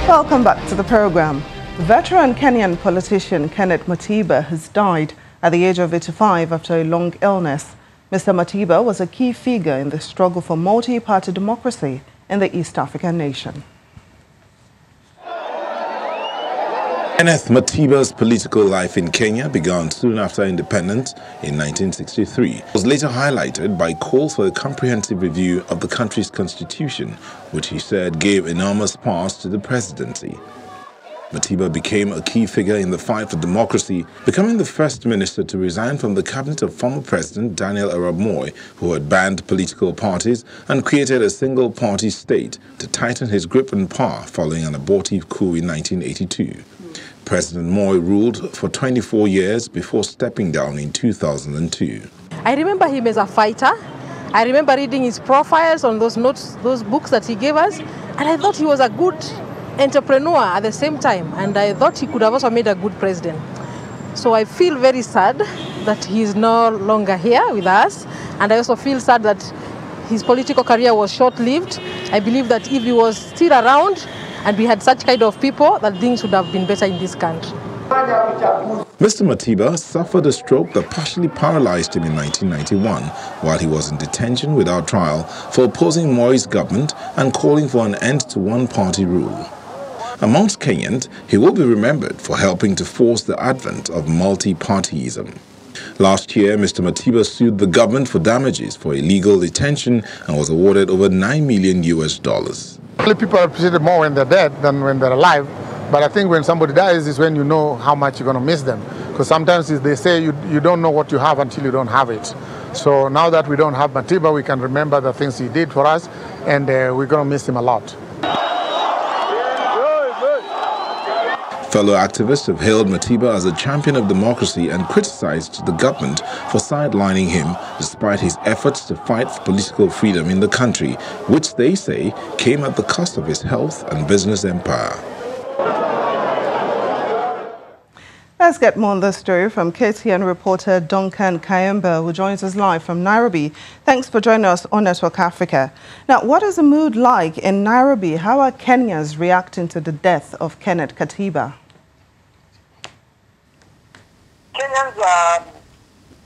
Welcome back to the program. Veteran Kenyan politician Kenneth Matiba has died at the age of 85 after a long illness. Mr. Matiba was a key figure in the struggle for multi-party democracy in the East African nation. Kenneth Matiba's political life in Kenya began soon after independence in 1963. It was later highlighted by calls for a comprehensive review of the country's constitution, which he said gave enormous powers to the presidency. Matiba became a key figure in the fight for democracy, becoming the first minister to resign from the cabinet of former President Daniel Arap Moi, who had banned political parties and created a single-party state to tighten his grip on power following an abortive coup in 1982. President Moi ruled for 24 years before stepping down in 2002. I remember him as a fighter. I remember reading his profiles on those notes, those books that he gave us, and I thought he was a good entrepreneur at the same time, and I thought he could have also made a good president. So I feel very sad that he is no longer here with us, and I also feel sad that his political career was short-lived. I believe that if he was still around and we had such kind of people, that things would have been better in this country. Mr. Matiba suffered a stroke that partially paralyzed him in 1991 while he was in detention without trial for opposing Moi's government and calling for an end to one-party rule. Amongst Kenyans, he will be remembered for helping to force the advent of multi-partyism. Last year, Mr. Matiba sued the government for damages for illegal detention and was awarded over $9 million. People appreciate it more when they're dead than when they're alive. But I think when somebody dies is when you know how much you're going to miss them. Because sometimes they say you don't know what you have until you don't have it. So now that we don't have Matiba, we can remember the things he did for us, and we're going to miss him a lot. Fellow activists have hailed Matiba as a champion of democracy and criticized the government for sidelining him despite his efforts to fight for political freedom in the country, which they say came at the cost of his health and business empire. Let's get more on this story from Kenyan reporter Duncan Kayemba, who joins us live from Nairobi. Thanks for joining us on Network Africa. Now, what is the mood like in Nairobi? How are Kenyans reacting to the death of Kenneth Matiba? Kenyans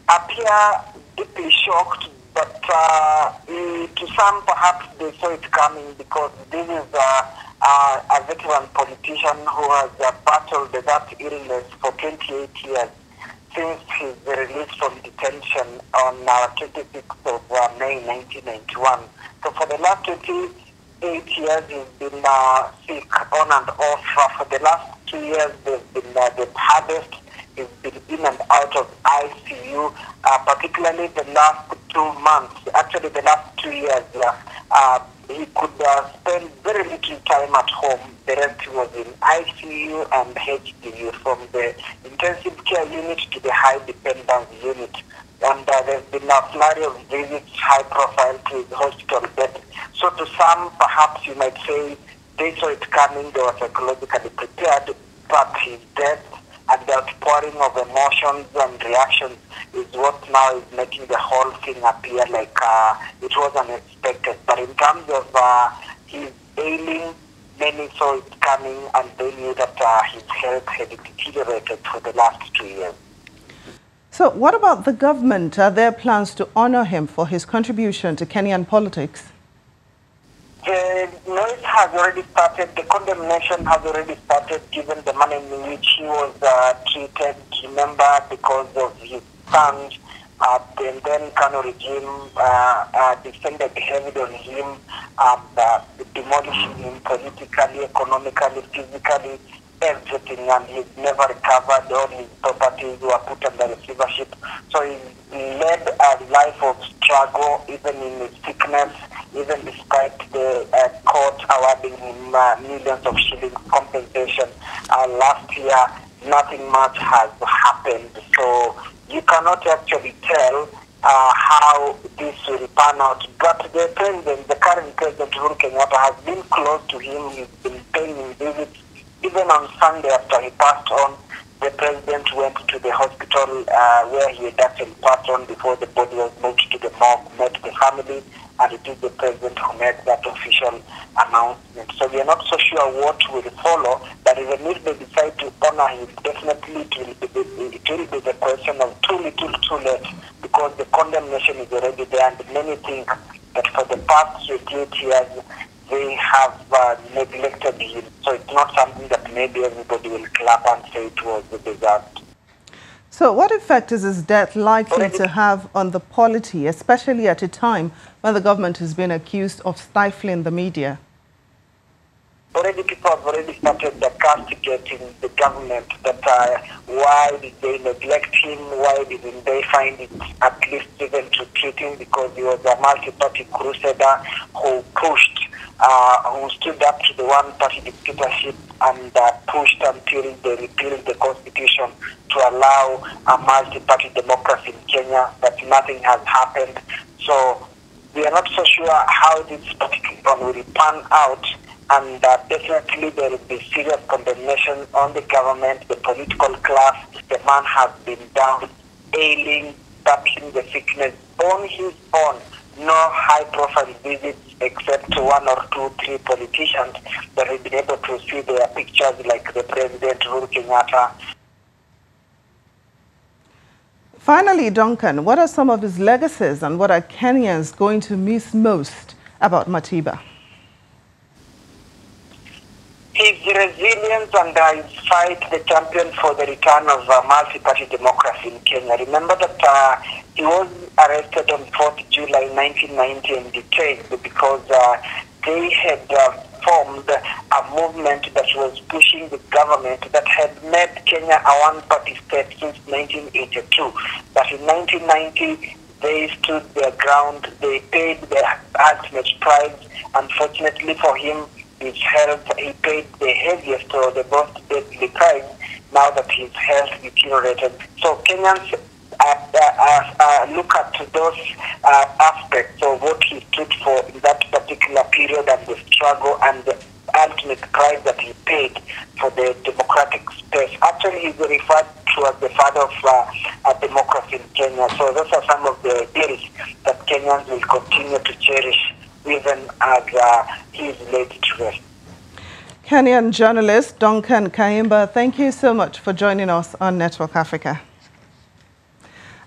appear deeply shocked, but to some perhaps they saw it coming because this is a veteran politician who has battled that illness for 28 years since his release from detention on 26th of May 1991. So for the last 28 years he's been sick on and off. For the last 2 years there's been the hardest. He's been in and out of ICU, particularly the last 2 months. Actually the last 2 years, he could spend very little time at home. The rest was in ICU and HDU, from the intensive care unit to the high dependence unit. And there's been a flurry of visits, high profile, to his hospital bed. So to some, perhaps you might say, they saw it coming, they were psychologically prepared, but his death and the outpouring of emotions and reactions is what now is making the whole thing appear like it was unexpected. But in terms of his ailing, many saw it coming and they knew that his health had deteriorated for the last 2 years. So what about the government? Are there plans to honor him for his contribution to Kenyan politics? The noise has already started, the condemnation has already started, given the manner in which he was treated. Remember, because of his stand, the then Kano regime descended heavily on him, demolishing him politically, economically, physically, everything, and he's never recovered. All his properties were put under receivership. So he led a life of struggle, even in his sickness, even despite the court awarding him millions of shillings compensation. Last year, nothing much has happened. So you cannot actually tell how this will pan out. But the president, the current president, Uhuru Kenyatta, has been close to him. He's been paying him visits. Even on Sunday after he passed on, the president went to the hospital hospital where he had actually passed on before the body was moved to the morgue, met the family, and it is the president who made that official announcement. So we are not so sure what will follow, but even if they decide to honor him, definitely it will be the question of too little, too late, because the condemnation is already there, and many think that for the past 28 years, they have neglected him. So it's not something that maybe everybody will clap and say it was deserved. So what effect is his death likely to have on the polity, especially at a time when the government has been accused of stifling the media? Already people have already started castigating the government that why did they neglect him, why didn't they find it at least even to treat him, because he was a multi-party crusader who pushed, who stood up to the one-party dictatorship and pushed until they repealed the constitution to allow a multi-party democracy in Kenya, but nothing has happened. So we are not so sure how this particular one will pan out, and definitely there will be serious condemnation on the government, the political class. The man has been down, ailing, battling the sickness on his own. No high-profile visits except one or two, three politicians that we've been able to see their pictures, like the President, Uhuru Kenyatta. Finally, Duncan, what are some of his legacies and what are Kenyans going to miss most about Matiba? His resilience and his fight, the champion for the return of multi-party democracy in Kenya. Remember that he was arrested on 4th July 1990 and detained because they had formed a movement that was pushing the government that had made Kenya a one-party state since 1982. But in 1990, they stood their ground, they paid their ultimate price. Unfortunately for him, his health, he paid the heaviest or the most deadly price now that his health deteriorated. So Kenyans look at those aspects of what he stood for in that particular period and the struggle and the ultimate price that he paid for the democratic space. Actually, he's referred to as the father of democracy in Kenya. So those are some of the deals that Kenyans will continue to cherish even as he is laid to rest. Kenyan journalist Duncan Kayimba, thank you so much for joining us on Network Africa.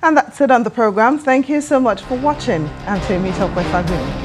And that's it on the program. Thank you so much for watching. Until we meet up with again.